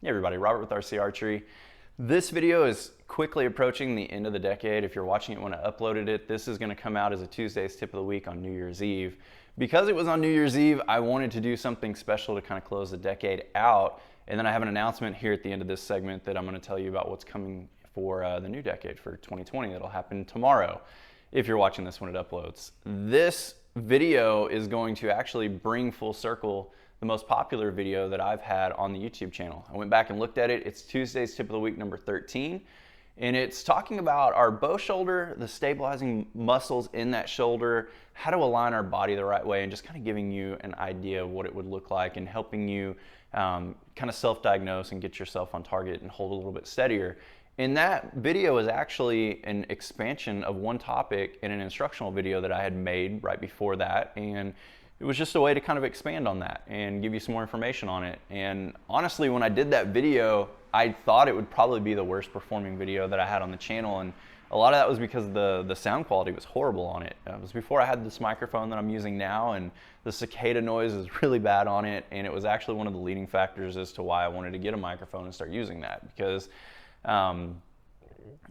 Hey everybody, Robert with RC Archery. This video is quickly approaching the end of the decade. If you're watching it when I uploaded it, this is going to come out as a Tuesday's tip of the week on New Year's Eve. Because it was on New Year's Eve, I wanted to do something special to kind of close the decade out. And then I have an announcement here at the end of this segment that I'm going to tell you about what's coming for the new decade for 2020 that'll happen tomorrow if you're watching this when it uploads. This video is going to actually bring full circle the most popular video that I've had on the YouTube channel. I went back and looked at it. It's Tuesday's tip of the week number 13, and it's talking about our bow shoulder, the stabilizing muscles in that shoulder, how to align our body the right way, and just kind of giving you an idea of what it would look like and helping you kind of self-diagnose and get yourself on target and hold a little bit steadier. And that video is actually an expansion of one topic in an instructional video that I had made right before that, and it was just a way to kind of expand on that and give you some more information on it. And honestly, when I did that video, I thought it would probably be the worst performing video that I had on the channel, and a lot of that was because the sound quality was horrible on it. It was before I had this microphone that I'm using now, and the cicada noise is really bad on it, and it was actually one of the leading factors as to why I wanted to get a microphone and start using that, because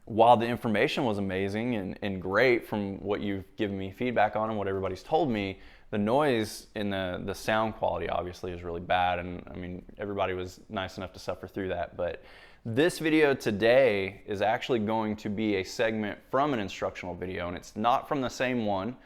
while the information was amazing and great from what you've given me feedback on and what everybody's told me, the noise and the sound quality obviously is really bad, and I mean, everybody was nice enough to suffer through that. But this video today is actually going to be a segment from an instructional video, and it's not from the same one.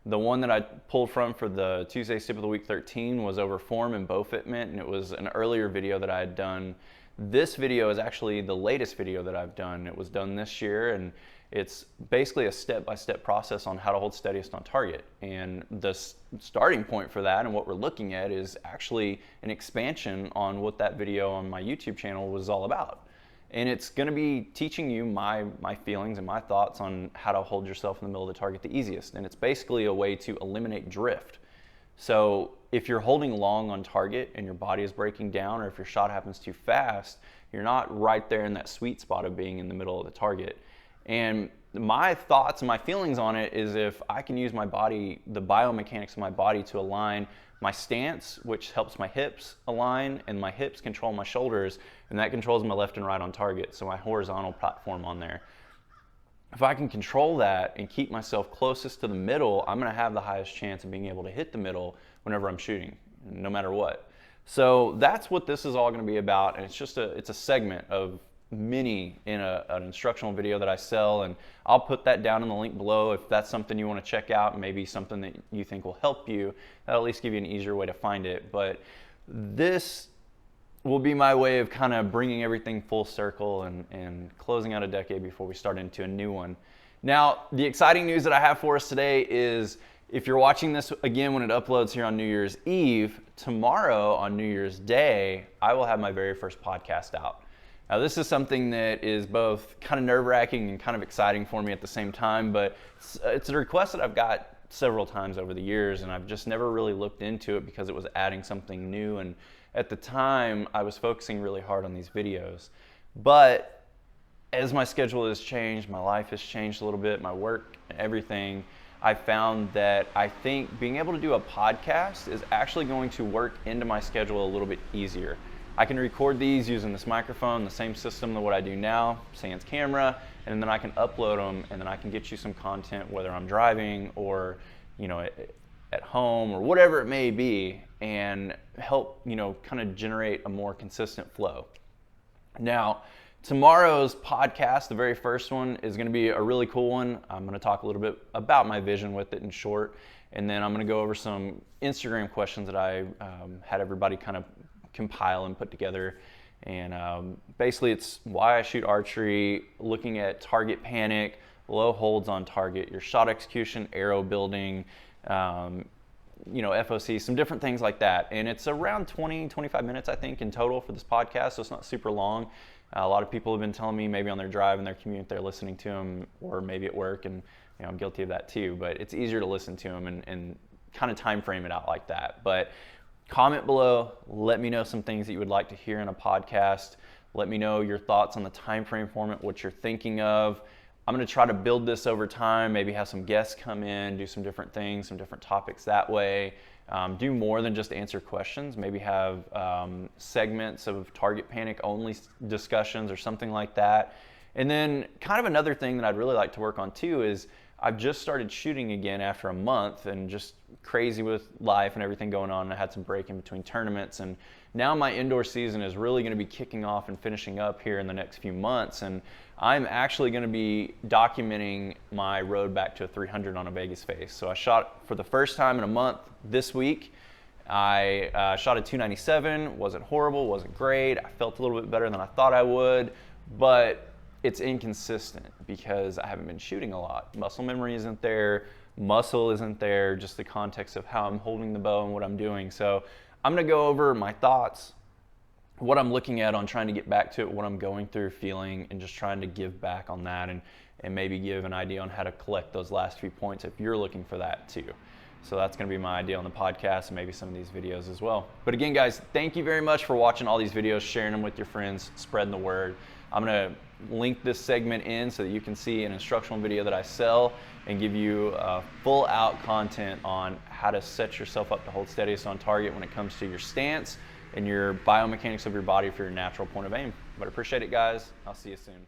The one that I pulled from for the Tuesday's Tip of the Week 13 was over form and bow fitment, and it was an earlier video that I had done. This video is actually the latest video that I've done. It was done this year, and it's basically a step-by-step process on how to hold steadiest on target. And the starting point for that and what we're looking at is actually an expansion on what that video on my YouTube channel was all about. And it's going to be teaching you my feelings and my thoughts on how to hold yourself in the middle of the target the easiest. And it's basically a way to eliminate drift. So if you're holding long on target and your body is breaking down, or if your shot happens too fast, you're not right there in that sweet spot of being in the middle of the target. And my thoughts and my feelings on it is if I can use my body, the biomechanics of my body, to align my stance, which helps my hips align, and my hips control my shoulders, and that controls my left and right on target, so my horizontal platform on there. If I can control that and keep myself closest to the middle, I'm going to have the highest chance of being able to hit the middle whenever I'm shooting, no matter what. So that's what this is all going to be about, and it's a segment of many in an instructional video that I sell, and I'll put that down in the link below if that's something you want to check out, and maybe something that you think will help you. That'll at least give you an easier way to find it. But this will be my way of kind of bringing everything full circle and closing out a decade before we start into a new one. Now, the exciting news that I have for us today is, if you're watching this again when it uploads here on New Year's Eve, tomorrow on New Year's Day, I will have my very first podcast out. Now, this is something that is both kind of nerve-wracking and kind of exciting for me at the same time, but it's a request that I've got several times over the years, and I've just never really looked into it because it was adding something new, and at the time, I was focusing really hard on these videos. But as my schedule has changed, my life has changed a little bit, my work, everything, I found that I think being able to do a podcast is actually going to work into my schedule a little bit easier. I can record these using this microphone, the same system that what I do now, sans camera, and then I can upload them, and then I can get you some content, whether I'm driving or, you know, at home or whatever it may be, and help, you know, kind of generate a more consistent flow. Now, tomorrow's podcast, the very first one, is going to be a really cool one. I'm going to talk a little bit about my vision with it in short, and then I'm going to go over some Instagram questions that I had everybody kind of compile and put together. And basically it's why I shoot archery, looking at target panic, low holds on target, your shot execution, arrow building, you know, FOC, some different things like that. And it's around 20-25 minutes, I think, in total for this podcast, so it's not super long. A lot of people have been telling me maybe on their drive and their commute they're listening to them, or maybe at work, and you know, I'm guilty of that too, but it's easier to listen to them and kind of time frame it out like that. But comment below, let me know some things that you would like to hear in a podcast. Let me know your thoughts on the time frame format, what you're thinking of. I'm going to try to build this over time, maybe have some guests come in, do some different things, some different topics that way. do more than just answer questions, maybe have segments of target panic only discussions or something like that. And then kind of another thing that I'd really like to work on too is I've just started shooting again after a month, and just crazy with life and everything going on. I had some break in between tournaments, and now my indoor season is really going to be kicking off and finishing up here in the next few months. And I'm actually going to be documenting my road back to a 300 on a Vegas face. So I shot for the first time in a month this week. I shot a 297, wasn't horrible, wasn't great. I felt a little bit better than I thought I would, but it's inconsistent because I haven't been shooting a lot. Muscle memory isn't there, muscle isn't there, just the context of how I'm holding the bow and what I'm doing. So I'm gonna go over my thoughts, what I'm looking at on trying to get back to it, what I'm going through, feeling, and just trying to give back on that, and maybe give an idea on how to collect those last few points if you're looking for that too. So that's gonna be my idea on the podcast and maybe some of these videos as well. But again, guys, thank you very much for watching all these videos, sharing them with your friends, spreading the word. I'm gonna link this segment in so that you can see an instructional video that I sell and give you full out content on how to set yourself up to hold steadiest on target when it comes to your stance and your biomechanics of your body for your natural point of aim. But I appreciate it, guys. I'll see you soon.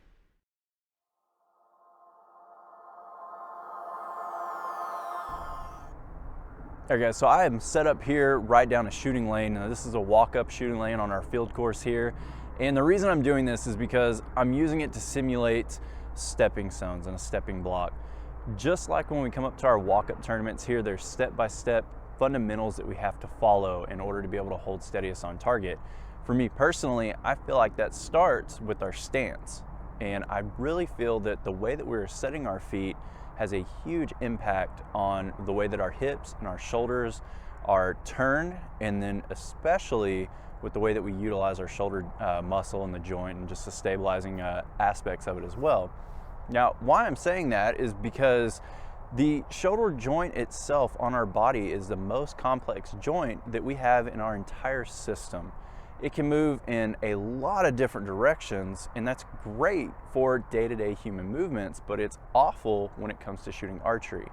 Alright guys, so I am set up here right down a shooting lane. Now, this is a walk-up shooting lane on our field course here. And the reason I'm doing this is because I'm using it to simulate stepping stones and a stepping block. Just like when we come up to our walk-up tournaments here, there's step-by-step fundamentals that we have to follow in order to be able to hold steadiest on target. For me personally, I feel like that starts with our stance. And I really feel that the way that we're setting our feet has a huge impact on the way that our hips and our shoulders are turned, and then especially with the way that we utilize our shoulder muscle and the joint and just the stabilizing aspects of it as well. Now, why I'm saying that is because the shoulder joint itself on our body is the most complex joint that we have in our entire system. It can move in a lot of different directions, and that's great for day-to-day human movements, but it's awful when it comes to shooting archery.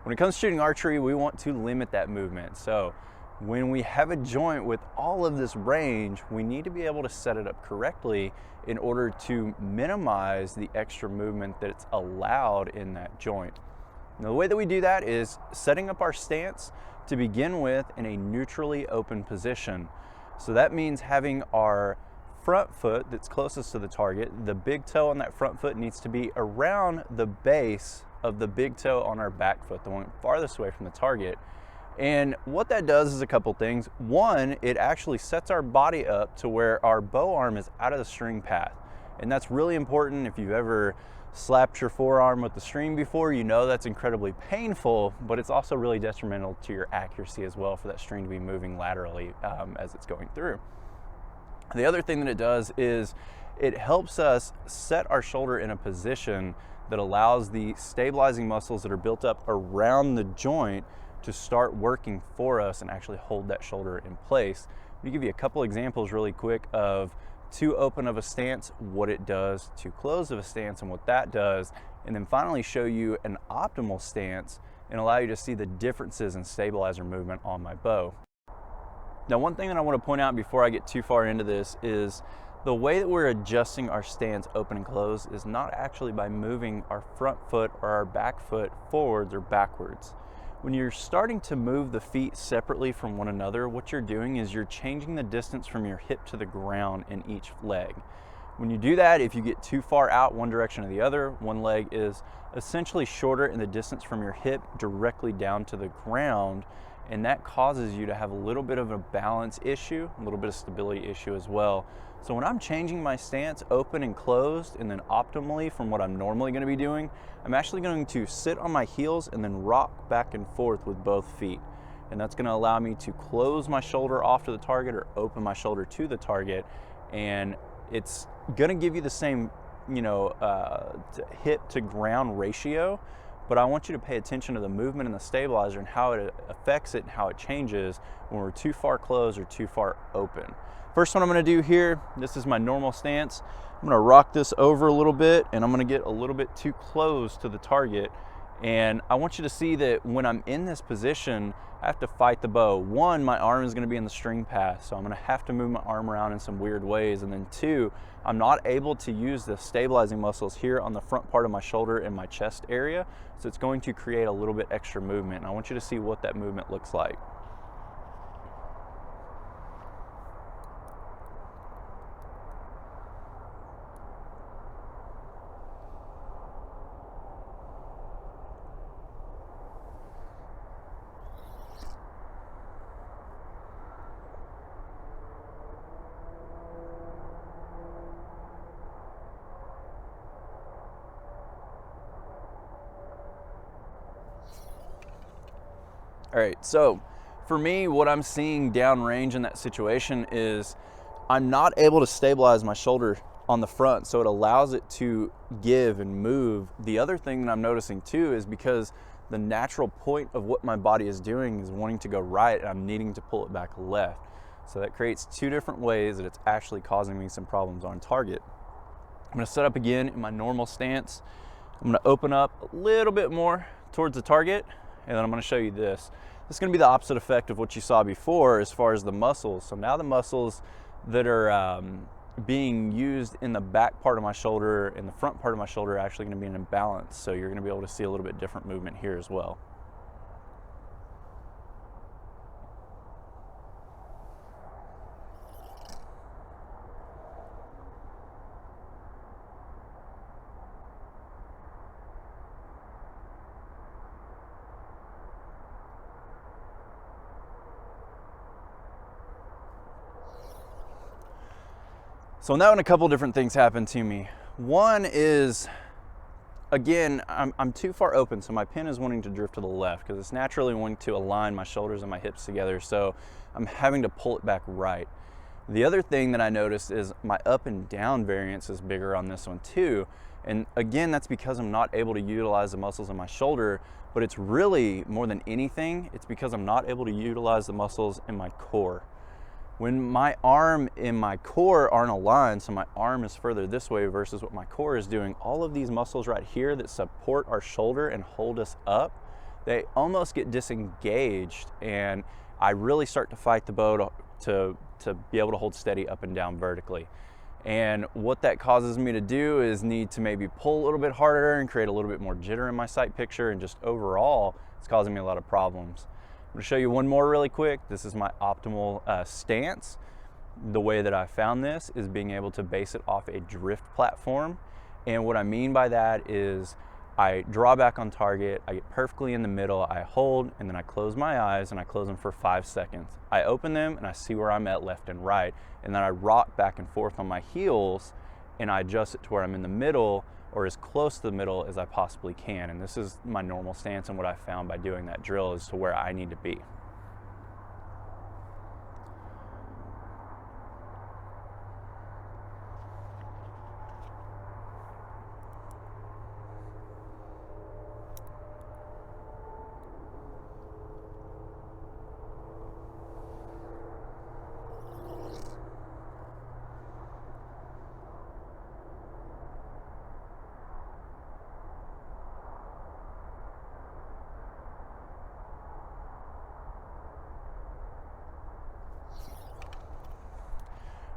When it comes to shooting archery, we want to limit that movement. So when we have a joint with all of this range, we need to be able to set it up correctly in order to minimize the extra movement that's allowed in that joint. Now, the way that we do that is setting up our stance to begin with in a neutrally open position. So that means having our front foot that's closest to the target. The big toe on that front foot needs to be around the base of the big toe on our back foot, the one farthest away from the target. And what that does is a couple things. One, it actually sets our body up to where our bow arm is out of the string path. And that's really important. If you've ever slapped your forearm with the string before, you know that's incredibly painful, but it's also really detrimental to your accuracy as well for that string to be moving laterally as it's going through. The other thing that it does is it helps us set our shoulder in a position that allows the stabilizing muscles that are built up around the joint to start working for us and actually hold that shoulder in place. Let me give you a couple examples really quick of too open of a stance, what it does, too close of a stance, and what that does, and then finally show you an optimal stance and allow you to see the differences in stabilizer movement on my bow. Now, one thing that I want to point out before I get too far into this is the way that we're adjusting our stance open and close is not actually by moving our front foot or our back foot forwards or backwards. When you're starting to move the feet separately from one another, what you're doing is you're changing the distance from your hip to the ground in each leg. When you do that, if you get too far out one direction or the other, one leg is essentially shorter in the distance from your hip directly down to the ground, and that causes you to have a little bit of a balance issue, a little bit of stability issue as well. So when I'm changing my stance open and closed and then optimally from what I'm normally going to be doing, I'm actually going to sit on my heels and then rock back and forth with both feet. And that's going to allow me to close my shoulder off to the target or open my shoulder to the target. And it's going to give you the same, hip to ground ratio, but I want you to pay attention to the movement and the stabilizer and how it affects it and how it changes when we're too far closed or too far open. First one I'm going to do here, this is my normal stance. I'm going to rock this over a little bit and I'm going to get a little bit too close to the target, And I want you to see that when I'm in this position, I have to fight the bow. One, my arm is going to be in the string path, so I'm going to have to move my arm around in some weird ways. And then two, I'm not able to use the stabilizing muscles here on the front part of my shoulder and my chest area, so it's going to create a little bit extra movement. And I want you to see what that movement looks like. All right, so for me, what I'm seeing downrange in that situation is I'm not able to stabilize my shoulder on the front, so it allows it to give and move. The other thing that I'm noticing too is because the natural point of what my body is doing is wanting to go right, and I'm needing to pull it back left. So that creates two different ways that it's actually causing me some problems on target. I'm gonna set up again in my normal stance. I'm gonna open up a little bit more towards the target, and then I'm gonna show you this. This is gonna be the opposite effect of what you saw before as far as the muscles. So now the muscles that are being used in the back part of my shoulder and the front part of my shoulder are actually gonna be in imbalance. So you're gonna be able to see a little bit different movement here as well. So now, when a couple different things happen to me. One is, again, I'm too far open, so my pin is wanting to drift to the left because it's naturally wanting to align my shoulders and my hips together, so I'm having to pull it back right. The other thing that I noticed is my up and down variance is bigger on this one too. And again, that's because I'm not able to utilize the muscles in my shoulder, but it's really more than anything, it's because I'm not able to utilize the muscles in my core. When my arm and my core aren't aligned, so my arm is further this way versus what my core is doing, all of these muscles right here that support our shoulder and hold us up, they almost get disengaged, and I really start to fight the bow to be able to hold steady up and down vertically. And what that causes me to do is need to maybe pull a little bit harder and create a little bit more jitter in my sight picture, and just overall, it's causing me a lot of problems. I'm gonna show you one more really quick. This is my optimal stance. The way that I found this is being able to base it off a drift platform. And what I mean by that is I draw back on target, I get perfectly in the middle, I hold, and then I close my eyes, and I close them for 5 seconds. I open them and I see where I'm at left and right, and then I rock back and forth on my heels, and I adjust it to where I'm in the middle, or as close to the middle as I possibly can. And this is my normal stance, and what I found by doing that drill is to where I need to be.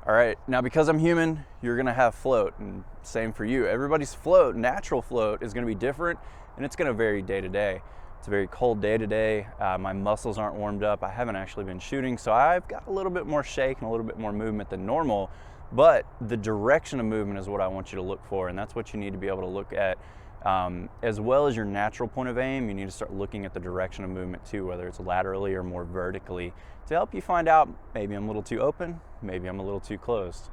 All right, now because I'm human, you're gonna have float, and same for you. Everybody's float, natural float, is gonna be different, and it's gonna vary day to day. It's a very cold day today. My muscles aren't warmed up. I haven't actually been shooting, so I've got a little bit more shake and a little bit more movement than normal, but the direction of movement is what I want you to look for, and that's what you need to be able to look at. As well as your natural point of aim, you need to start looking at the direction of movement too, whether it's laterally or more vertically, to help you find out maybe I'm a little too open, maybe I'm a little too closed.